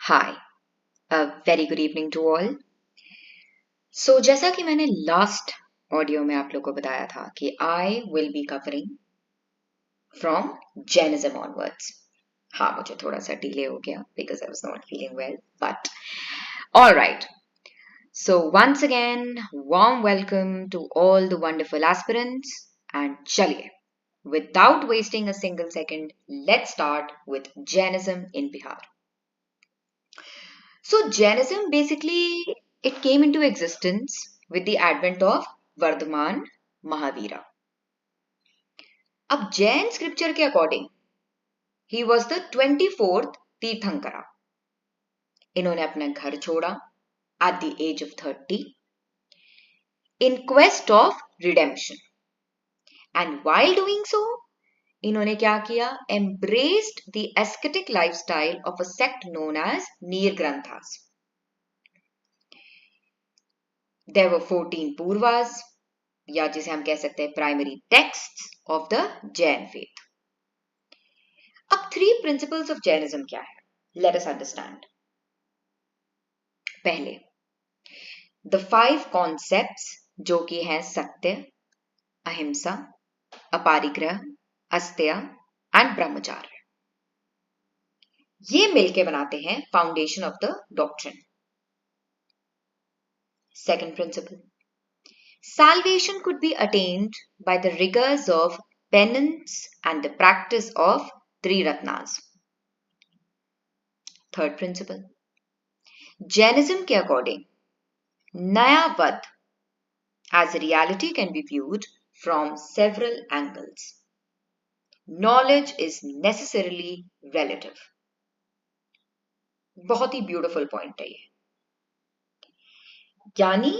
Hi, a very good evening to all. So जैसा कि मैंने लास्ट ऑडियो में आप लोगों को बताया था कि I will be covering from Jainism onwards. हाँ, मुझे थोड़ा सा डिले हो गया because I was not feeling well, but alright. So once again warm welcome to all the wonderful aspirants and चलिए, without wasting a single second, let's start with Jainism in Bihar. So Jainism basically it came into existence with the advent of Vardhaman Mahavira. अब Jain scripture के according he was the 24th Tirthankara. इन्होंने अपना घर छोड़ा at the age of 30 in quest of redemption, and while doing so इन्होंने क्या किया? Embraced the ascetic lifestyle of a sect known as Nirgranthas. There were 14 पूर्वास, या जिसे हम कह सकते हैं primary texts of the Jain faith. अब 3 प्रिंसिपल्स ऑफ जैनिज्म क्या है? Late us understand. पहले, द 5 कॉन्सेप्ट्स जो कि हैं सत्य, अहिंसा, अपरिग्रह, अस्तेय एंड ब्रह्मचार्य. ये मिलके बनाते हैं foundation of the doctrine. Second principle, salvation could be attained by the rigors of penance and the practice of Three Ratnas. Third principle, Jainism के according, Naya Vad as a reality can be viewed from several angles. Knowledge is necessarily relative. बहुत ही beautiful point है ये. यानी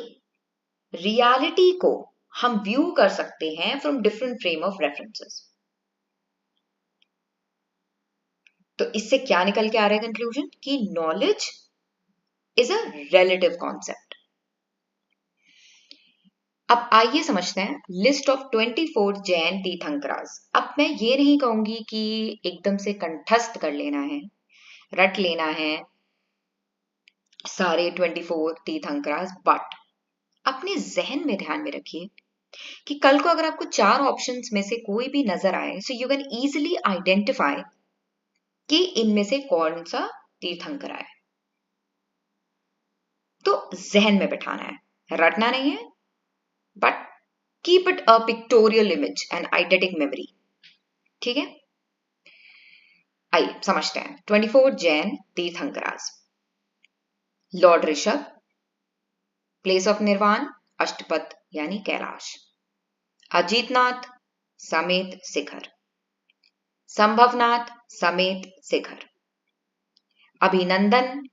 reality को हम view कर सकते हैं from different frame of references. तो इससे क्या निकल के आ रहा है कंक्लूजन? कि knowledge is a relative concept. अब आइए समझते हैं लिस्ट ऑफ 24 जैन तीर्थंकरास. अब मैं ये नहीं कहूंगी कि एकदम से कंठस्थ कर लेना है, रट लेना है सारे 24 तीर्थंकरास, बट अपने जहन में ध्यान में रखिए कि कल को अगर आपको 4 ऑप्शंस में से कोई भी नजर आए, so you can easily identify कि इनमें से कौन सा तीर्थंकर है. तो जहन में बैठाना है, रटना नहीं है, but keep it a pictorial image and eidetic memory. ठीक है, आइए समझते हैं 24 Jain Tirthankaras. Lord Rishabh, place of nirvana Ashtapad यानी कैलाश. अजीतनाथ समेत शिखर. संभवनाथ समेत शिखर. अभिनंदन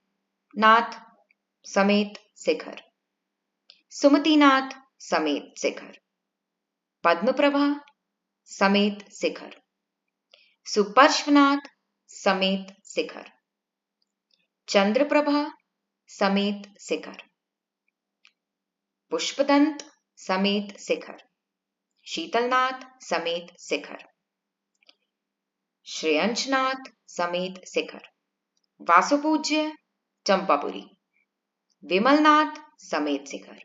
नाथ समेत शिखर. सुमतिनाथ समेत शिखर. पद्मप्रभा समेत शिखर. सुपर्श्वनाथ समेत शिखर. चंद्रप्रभा समेत शिखर. पुष्पदंत समेत शिखर. शीतलनाथ समेत शिखर. श्रेयंशनाथ समेत शिखर. वासुपूज्य चंपापुरी. विमलनाथ समेत शिखर.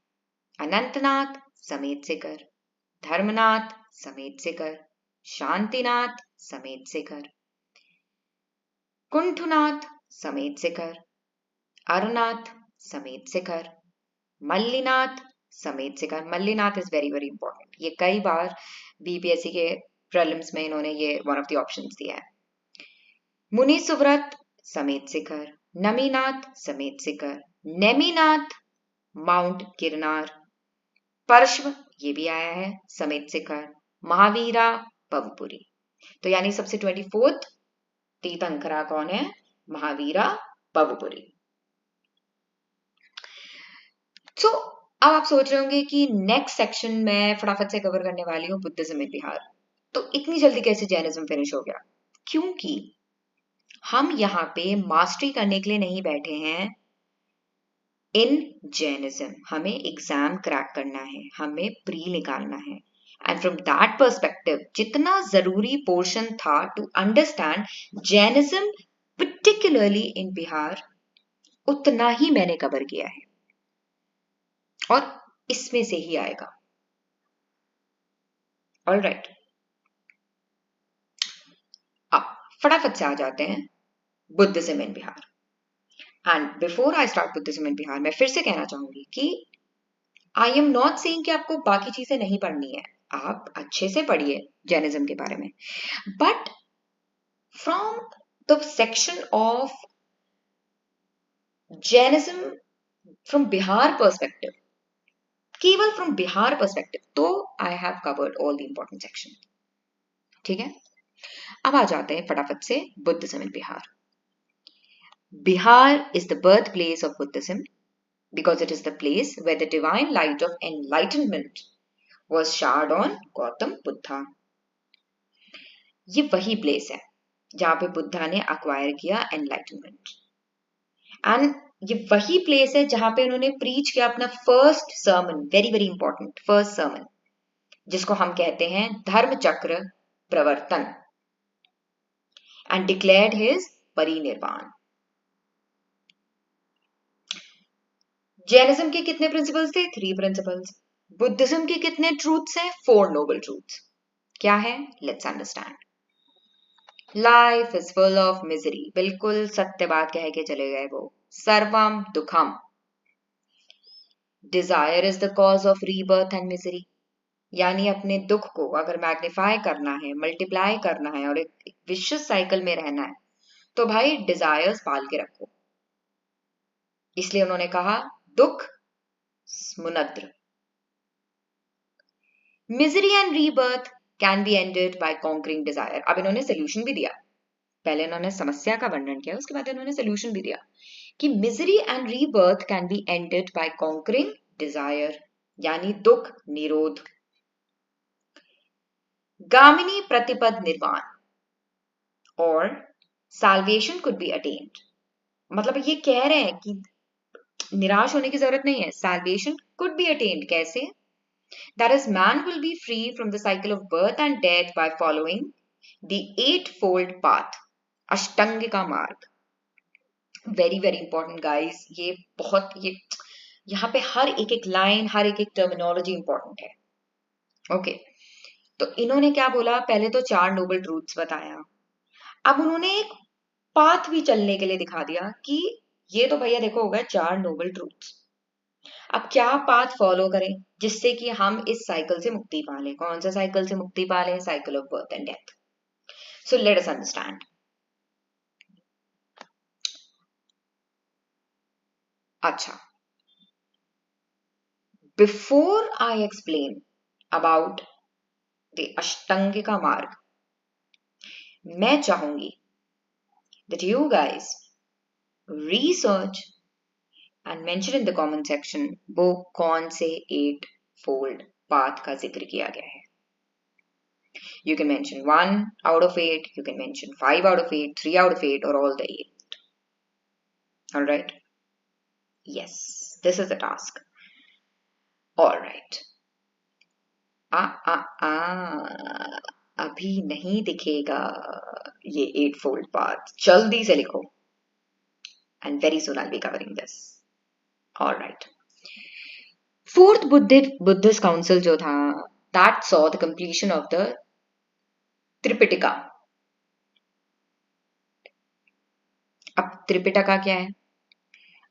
अनंतनाथ समेत शिखर. धर्मनाथ समेत शिखर. शांतिनाथ समेत शिखर. कुंठनाथ समेत शिखर. अरनाथ समेत Shikhar. Mallinath Sammed Shikhar. Mallinath is very very important. ये कई बार बीपीएससी के प्रीलिम्स में इन्होंने ये वन ऑफ द ऑप्शंस दिया है. मुनि सुव्रत समेत शिखर. नमीनाथ समेत शिखर. नेमिनाथ माउंट गिरनार. परश्व ये भी आया है समेत शिखर. महावीरा पवपुरी. तो यानी सबसे 24th तीर्थंकरा कौन है? महावीरा पवपुरी. तो अब आप सोच रहे होंगे कि नेक्स्ट सेक्शन में फटाफट से कवर करने वाली हूँ बुद्धिज्म इन बिहार. तो इतनी जल्दी कैसे जैनिज्म फिनिश हो गया? क्योंकि हम यहाँ पे मास्टरी करने के लिए नहीं बैठे हैं इन जैनिज्म. हमें एग्जाम क्रैक करना है, हमें प्री निकालना है. एंड फ्रॉम दैट पर्सपेक्टिव जितना जरूरी पोर्शन था to understand Jainism particularly in Bihar उतना ही मैंने कवर किया है और इसमें से ही आएगा। ऑलराइट, अब फटाफट से आ जाते हैं Buddhism in Bihar. And before I start Buddhism इन बिहार, मैं फिर से कहना चाहूंगी कि आई एम नॉट सेइंग कि आपको बाकी चीजें नहीं पढ़नी है, आप अच्छे से पढ़िए जैनिज्म के बारे में, but from the section of Jainism from Bihar perspective, केवल फ्रॉम बिहार पर्सपेक्टिव, तो I have covered all the important section. ठीक है, अब आ जाते हैं फटाफट से Buddhism in Bihar. Bihar is the birth place of Buddhism because it is the place where the divine light of enlightenment was showered on Gautam Buddha. ये वही place है जहां पे बुद्धा ने अक्वायर किया एनलाइटनमेंट, एंड ये वही प्लेस है जहां पे उन्होंने प्रीच किया अपना first sermon, very very important first sermon, जिसको हम कहते हैं धर्म चक्र प्रवर्तन, and declared his Parinirvana. Jainism के कितने प्रिंसिपल्स थे? 3 प्रिंसिपल्स। बुद्धिज्म के कितने ट्रूथ्स हैं? 4 नोबल ट्रूथ्स। क्या है? Let's understand. Life is full of misery, बिल्कुल सत्य बात कह के चले गए वो। सर्वम दुखम, desire is the cause of rebirth and misery, यानी अपने दुख को अगर मैग्नीफाई करना है, मल्टीप्लाई करना है और एक विशियस साइकिल में रहना है, तो भाई डिजायर्स पाल के रखो। इसलिए उन्होंने कहा दुख स्मुनद्र। Misery and rebirth can be ended by conquering desire. अब इन्होंने सोल्यूशन भी दिया, पहले इन्होंने समस्या का वर्णन किया, उसके बाद इन्होंने सोल्यूशन भी दिया कि misery and rebirth can be ended by conquering desire, यानी दुख निरोध। गामिनी प्रतिपद निर्वाण और साल्वेशन कुड बी अटेन्ड, मतलब ये कह रहे हैं कि निराश होने की जरूरत नहीं है, साल्वेशन कुड बी अटेन्ड। कैसे? That is man will be free from the cycle of birth and death by following the 8-fold path, Ashtangika Marga. Very very important guys, ये बहुत, ये यहाँ पे हर एक एक लाइन, हर एक एक टर्मिनोलॉजी इंपॉर्टेंट है। ओके, तो इन्होंने क्या बोला? पहले तो 4 नोबल ट्रूथ्स बताया, अब उन्होंने एक पाथ भी चलने के लिए दिखा दिया कि ये तो भैया देखो हो गए 4 नोबल ट्रूथ्स, अब क्या पाथ फॉलो करें जिससे कि हम इस साइकिल से मुक्ति पा लें। कौन सा साइकिल से मुक्ति पा लें? Cycle of birth and death. So let us understand. अच्छा, before I explain about the Ashtangika Marga, मैं चाहूंगी that you guys research and mention in the comment section वो कौन से 8-fold path का जिक्र किया गया है। You can mention 1 out of 8, you can mention 5 out of 8, 3 out of 8, or all the 8. Alright? Yes, this is the task. Alright. अभी नहीं दिखेगा ये 8-fold path, जल्दी से लिखो, and very soon I'll be covering this. Alright. Fourth Buddhist council जो था, that saw the completion of the Tripitaka. अब त्रिपिटका क्या है?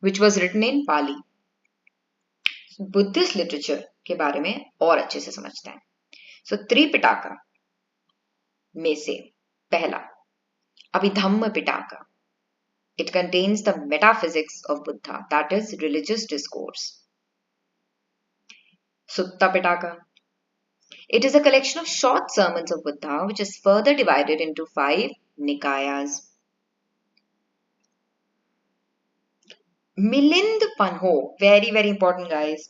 Which was written in Pali. Buddhist literature के बारे में और अच्छे से समझते हैं। सो त्रिपिटका में से पहला Abhidhamma Pitaka, it contains the metaphysics of Buddha, that is religious discourse. Sutta Pitaka, it is a collection of short sermons of Buddha which is further divided into 5 Nikayas. Milind Panho, very very important guys,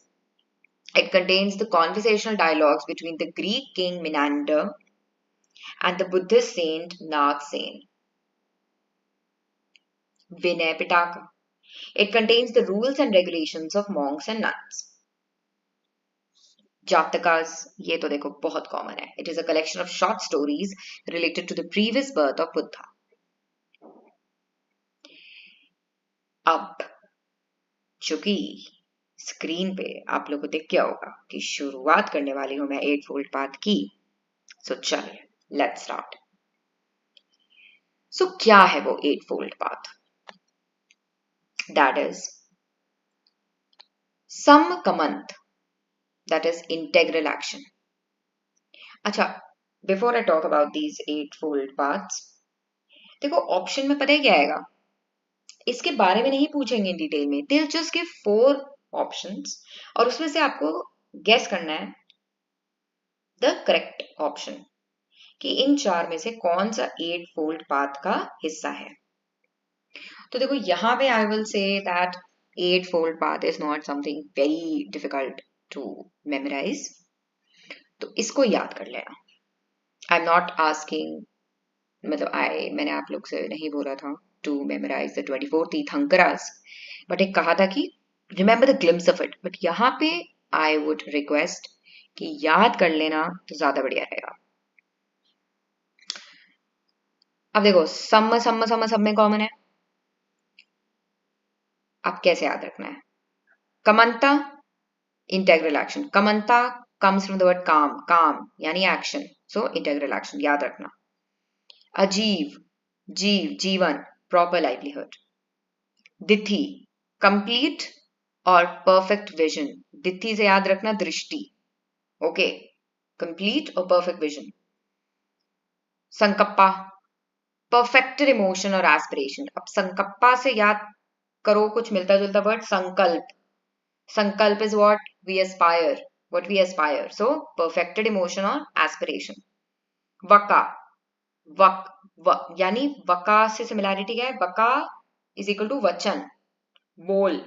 it contains the conversational dialogues between the Greek king Menander and the Buddhist saint Nagsen. Vinay Pitaka, it contains the rules and regulations of monks and nuns. Jatakas, ये तो देखो बहुत common है, it is a collection of short stories related to the previous birth of Buddha. अब चूंकि screen पे आप लोगों को दिख गया होगा कि शुरुआत करने वाली हूं मैं 8 फोल्ड पाथ की। सो चलिए लेट्स स्टार्ट। सो क्या है वो 8 फोल्ड पाथ? दैट इज समकमंत, दैट इज इंटेग्रल एक्शन। अच्छा, before I talk about these 8 fold paths, देखो ऑप्शन में पता है क्या आएगा, इसके बारे में नहीं पूछेंगे डिटेल में, दे जस्ट गिव 4 ऑप्शंस और उसमें से आपको गेस करना है द करेक्ट ऑप्शन कि इन 4 में से कौन सा 8 फोल्ड पाथ का हिस्सा है। तो देखो यहां पे I will say that 8 fold path is not something very difficult to memorise, तो इसको याद कर लेना। आई एम नॉट आस्किंग, मतलब मैंने आप लोग से नहीं बोला था टू मेमोराइज द 24 तीर्थंकरास, बट एक कहा था कि remember the glimpse of it, but यहाँ पे आई वुड रिक्वेस्ट कि याद कर लेना तो ज्यादा बढ़िया रहेगा। अब देखो सम सम सम सब में कॉमन है, अब कैसे याद रखना है? Karmanta integral action, Karmanta comes from the word काम यानी एक्शन, सो इंटेग्रल एक्शन याद रखना। अजीव, जीवन, प्रॉपर लाइवलीहुड। दिथि कंप्लीट और परफेक्ट विजन, दिथि से याद रखना दृष्टि, ओके, कंप्लीट और परफेक्ट विजन। संकप्पा परफेक्टेड इमोशन और एस्पिरेशन, अब संकप्पा से याद करो कुछ मिलता जुलता वर्ड, संकल्प, संकल्प is what we aspire, so perfected emotion or aspiration। वका यानी वका से सिमिलैरिटी क्या है, वका इज इक्वल टू वचन, बोल,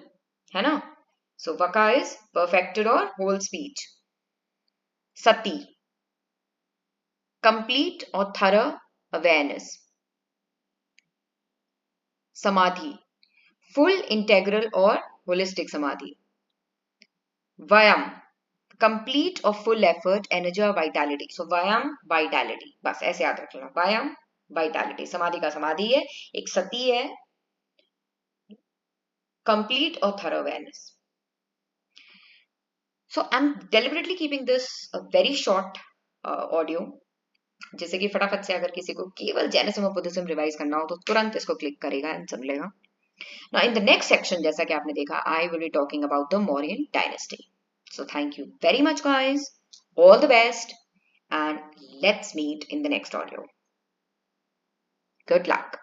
है ना, सो वका इज परफेक्टेड और होल स्पीच। सती कंप्लीट और थरो अवेयरनेस। समाधि फुल इंटेग्रल और होलिस्टिक समाधि। व्यायाम कंप्लीट और फुल एफर्ट, एनर्जी और वाइटैलिटी, सो व्यायाम वाइटैलिटी, बस ऐसे याद रख लेना, व्यायाम वाइटैलिटी। समाधि का समाधि है, एक सती है, कंप्लीट और thorough awareness. So I am deliberately keeping this very short audio, जैसे कि फटाफट से अगर किसी को केवल जैनिज्म और बुद्धिज्म रिवाइज करना हो तो तुरंत इसको क्लिक करेगा एंड सुन लेगा। Now in the next section, जैसा कि आपने देखा, आई will be talking about the Mauryan dynasty. So thank you very much guys, all the best, and let's meet in the next audio. Good luck.